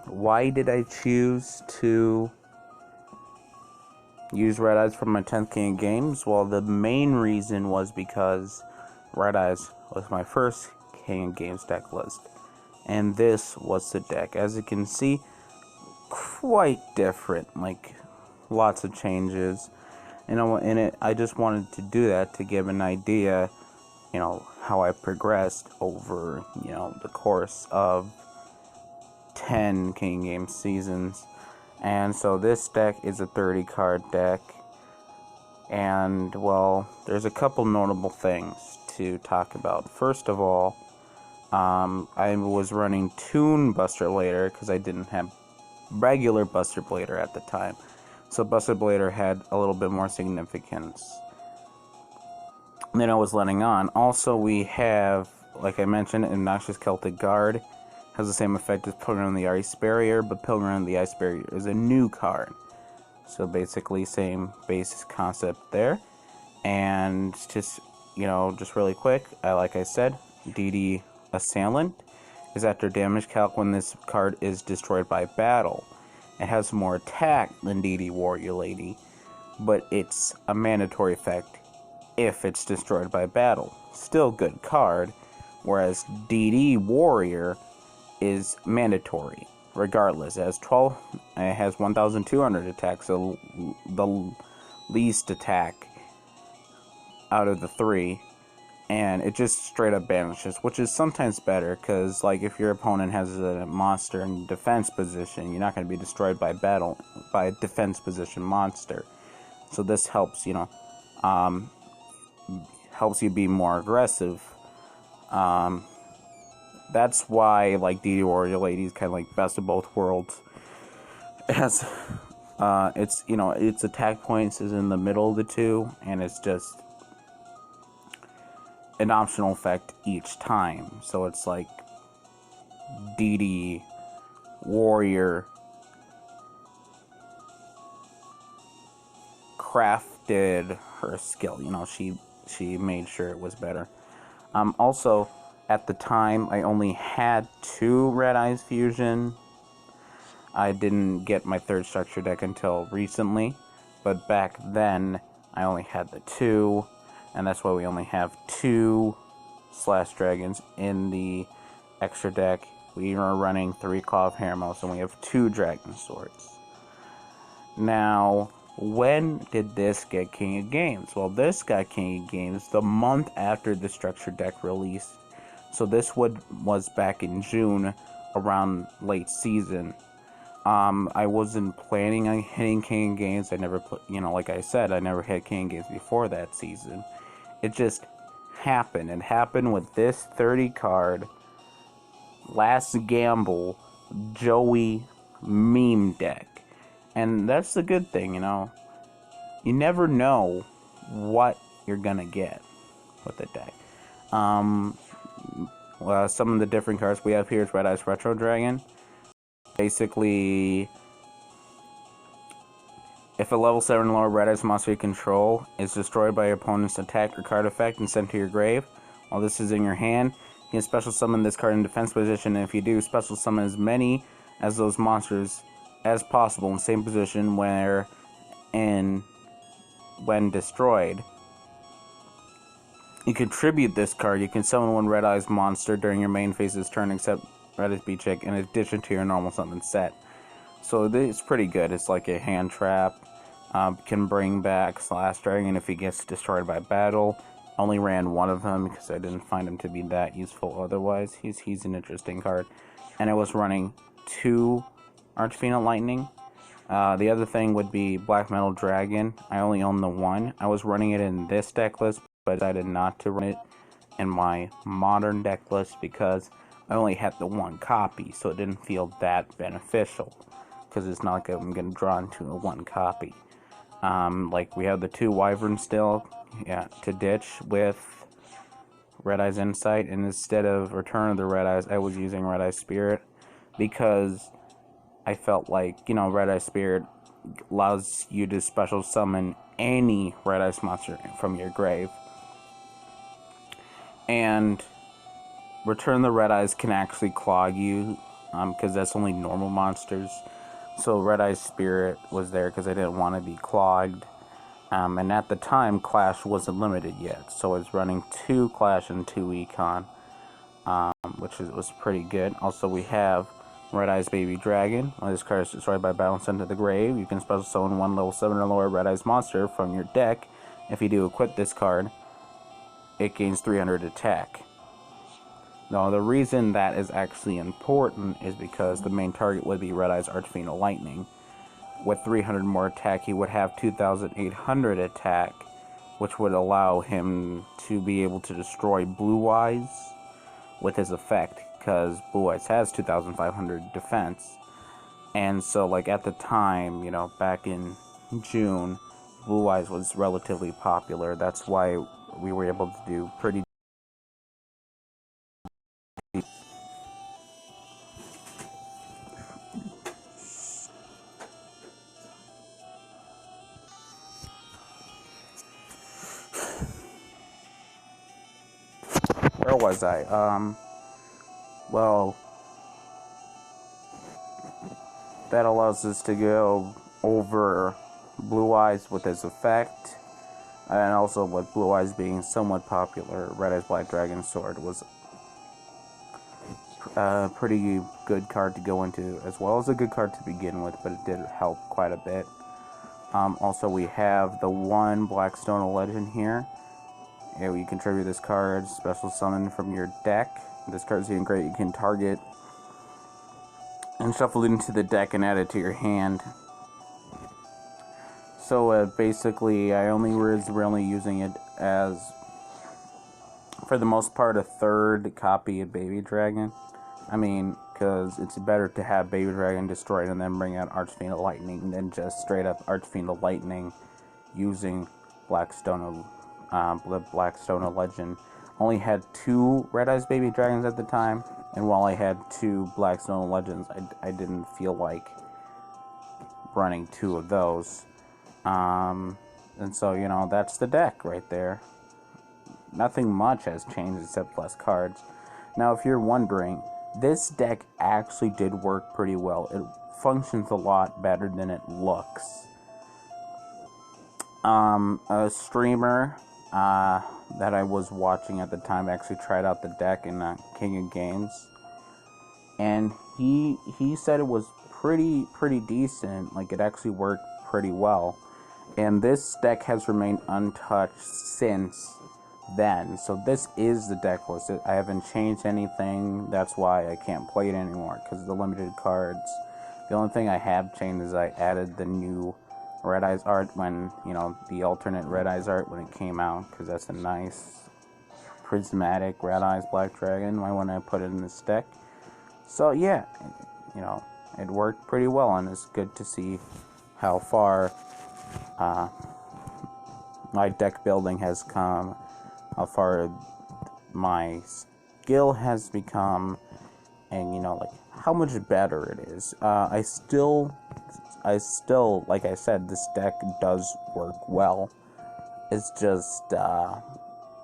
Why did I choose to use Red Eyes for my 10th King of Games? Well, the main reason was because Red Eyes was my first King of Games deck list. And this was the deck. As you can see, quite different. Like, lots of changes. In it, I just wanted to do that to give an idea, how I progressed over, the course of 10 King Games seasons. And so this deck is a 30 card deck, and well, there's a couple notable things to talk about. First of all, I was running TOON Buster Blader because I didn't have regular Buster Blader at the time, so Buster Blader had a little bit more significance than I was letting on. Also, we have, like I mentioned, Obnoxious Celtic Guard. Has the same effect as Pilgrim of the Ice Barrier, but Pilgrim of the Ice Barrier is a new card. So basically, same basic concept there. And just really quick, like I said, DD Assailant is after damage calc when this card is destroyed by battle. It has more attack than DD Warrior Lady, but it's a mandatory effect if it's destroyed by battle. Still good card, whereas DD Warrior is mandatory regardless. It has 1,200 attack, so the least attack out of the three, and it just straight up banishes, which is sometimes better because, like, if your opponent has a monster in defense position, you're not going to be destroyed by battle by a defense position monster. So this helps helps you be more aggressive. That's why, like, DD Warrior Lady is kind of like best of both worlds. It has, its attack points is in the middle of the two, and it's just an optional effect each time. So it's like DD Warrior crafted her skill. She made sure it was better. Also, at the time, I only had 2 Red Eyes Fusion. I didn't get my 3rd structure deck until recently, but back then, I only had the 2, and that's why we only have 2 Slash Dragons in the extra deck. We are running 3 Claw of Hermos, and we have 2 Dragon Swords. Now, when did this get King of Games? Well, this got King of Games the month after the structure deck released. So this was back in June, around late season. I wasn't planning on hitting King of Games. I never like I said, I never hit King of Games before that season. It just happened. It happened with this 30 card Last Gamble Joey meme deck. And that's the good thing, You never know what you're gonna get with the deck. Some of the different cards we have here is Red Eyes Retro Dragon. Basically, if a level 7 lower Red Eyes monster you control is destroyed by your opponent's attack or card effect and sent to your grave, while this is in your hand, you can special summon this card in defense position, and if you do, special summon as many as those monsters as possible in the same position when destroyed. You contribute this card. You can summon 1 Red Eyes monster during your main phase's turn except Red Eyes Beach Check in addition to your normal summon set. So it's pretty good. It's like a hand trap. Can bring back Slash Dragon if he gets destroyed by battle. Only ran 1 of them because I didn't find him to be that useful otherwise. He's an interesting card. And I was running 2 Archfiend Lightning. The other thing would be Black Metal Dragon. I only own the 1. I was running it in this deck list, but I decided not to run it in my modern deck list because I only had the 1 copy, so it didn't feel that beneficial. Because it's not like I'm getting drawn to a 1 copy. Like, we have the 2 Wyvern still, to ditch with Red Eyes Insight, and instead of Return of the Red Eyes, I was using Red Eyes Spirit, because I felt like, Red Eyes Spirit allows you to special summon any Red Eyes monster from your grave. And Return the Red Eyes can actually clog you because that's only normal monsters. So Red Eyes Spirit was there because I didn't want to be clogged. And at the time, Clash wasn't limited yet, so I was running 2 Clash and 2 Econ, which was pretty good. Also, we have Red Eyes Baby Dragon. When this card is destroyed by battle and sent to the grave, you can special summon 1 level 7 or lower Red Eyes monster from your deck. If you do equip this card, it gains 300 attack. Now, the reason that is actually important is because the main target would be Red Eyes Archfiend Lightning. With 300 more attack, he would have 2,800 attack, which would allow him to be able to destroy Blue Eyes with his effect, because Blue Eyes has 2,500 defense. And so, like, at the time, you know, back in June, Blue Eyes was relatively popular. That's why we were able to do pretty. Where was I? Well, that allows us to go over Blue Eyes with his effect, and also with Blue Eyes being somewhat popular, Red Eyes Black Dragon Sword was a pretty good card to go into, as well as a good card to begin with, but it did help quite a bit. Also, we have the 1 Blackstone Legend here. You can tribute this card, special summon from your deck. This card is even great. You can target and shuffle it into the deck and add it to your hand. So basically, I only was really using it as, for the most part, a 3rd copy of Baby Dragon. I mean, because it's better to have Baby Dragon destroyed and then bring out Archfiend of Lightning than just straight up Archfiend of Lightning using Blackstone Legend. Only had 2 Red Eyes Baby Dragons at the time, and while I had 2 Blackstone Legends, I didn't feel like running 2 of those. And so, you know, that's the deck right there. Nothing much has changed except less cards. Now, if you're wondering, this deck actually did work pretty well. It functions a lot better than it looks. A streamer that I was watching at the time actually tried out the deck in King of Games, and he said it was pretty decent. Like, it actually worked pretty well, and this deck has remained untouched since then. So this is the deck list. I haven't changed anything. That's why I can't play it anymore, because of the limited cards. The only thing I have changed is I added the new Red Eyes art when, you know, the alternate Red Eyes art when it came out, because that's a nice prismatic Red Eyes Black Dragon. I want to put it in this deck. So yeah, you know, it worked pretty well, and it's good to see how far my deck building has come, how far my skill has become, and, you know, like, how much better it is. I still, like I said, this deck does work well. It's just,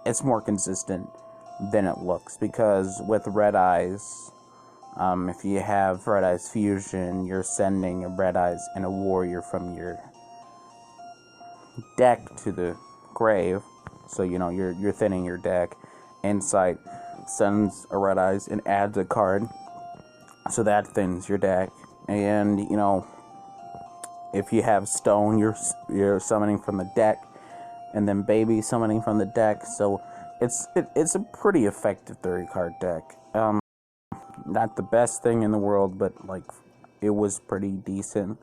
it's more consistent than it looks, because with Red Eyes, if you have Red Eyes Fusion, you're sending a Red Eyes and a Warrior from your deck to the grave, so, you know, you're thinning your deck. Insight sends a Red Eyes and adds a card, so that thins your deck. And, you know, if you have Stone, you're summoning from the deck, and then Baby summoning from the deck. So it's a pretty effective 30-card deck. Not the best thing in the world, but, like, it was pretty decent,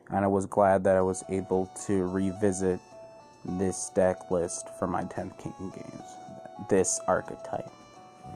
and I was glad that I was able to revisit this deck list for my 10th King Games, this archetype.